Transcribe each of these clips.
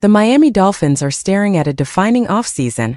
The Miami Dolphins are staring at a defining offseason,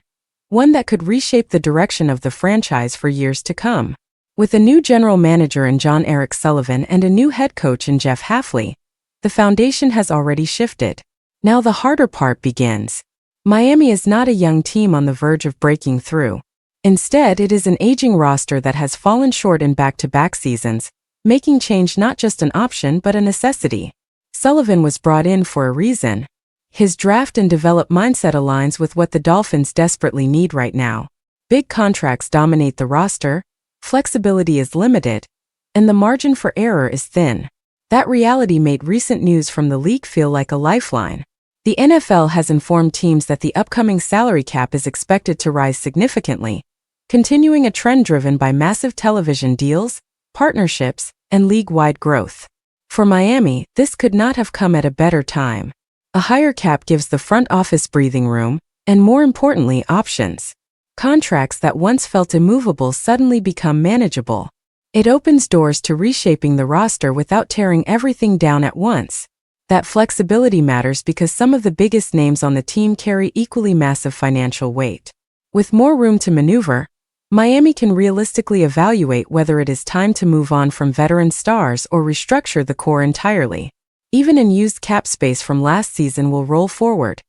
one that could reshape the direction of the franchise for years to come. With a new general manager in Jon Eric Sullivan and a new head coach in Jeff Hafley, the foundation has already shifted. Now the harder part begins. Miami is not a young team on the verge of breaking through. Instead, it is an aging roster that has fallen short in back-to-back seasons, making change not just an option but a necessity. Sullivan was brought in for a reason. His draft and develop mindset aligns with what the Dolphins desperately need right now. Big contracts dominate the roster, flexibility is limited, and the margin for error is thin. That reality made recent news from the league feel like a lifeline. The NFL has informed teams that the upcoming salary cap is expected to rise significantly, continuing a trend driven by massive television deals, partnerships, and league-wide growth. For Miami, this could not have come at a better time. A higher cap gives the front office breathing room, and more importantly, options. Contracts that once felt immovable suddenly become manageable. It opens doors to reshaping the roster without tearing everything down at once. That flexibility matters because some of the biggest names on the team carry equally massive financial weight. With more room to maneuver, Miami can realistically evaluate whether it is time to move on from veteran stars or restructure the core entirely. Even unused cap space from last season will roll forward,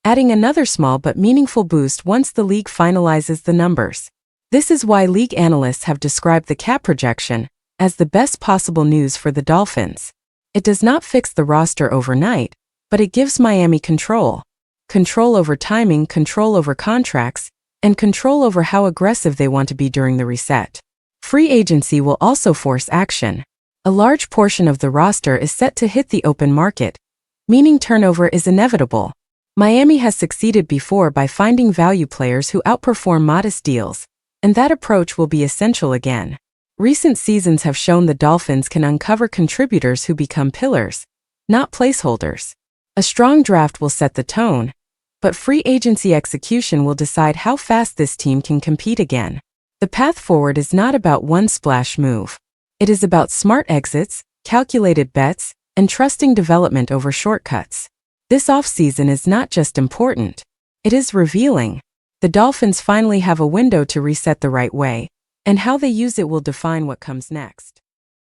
adding another small but meaningful boost once the league finalizes the numbers. This is why league analysts have described the cap projection as the best possible news for the Dolphins. It does not fix the roster overnight, but it gives Miami control. Control over timing, control over contracts, and control over how aggressive they want to be during the reset. Free agency will also force action. A large portion of the roster is set to hit the open market, meaning turnover is inevitable. Miami has succeeded before by finding value players who outperform modest deals, and that approach will be essential again. Recent seasons have shown the Dolphins can uncover contributors who become pillars, not placeholders. A strong draft will set the tone, but free agency execution will decide how fast this team can compete again. The path forward is not about one splash move. It is about smart exits, calculated bets, and trusting development over shortcuts. This offseason is not just important, it is revealing. The Dolphins finally have a window to reset the right way, and how they use it will define what comes next.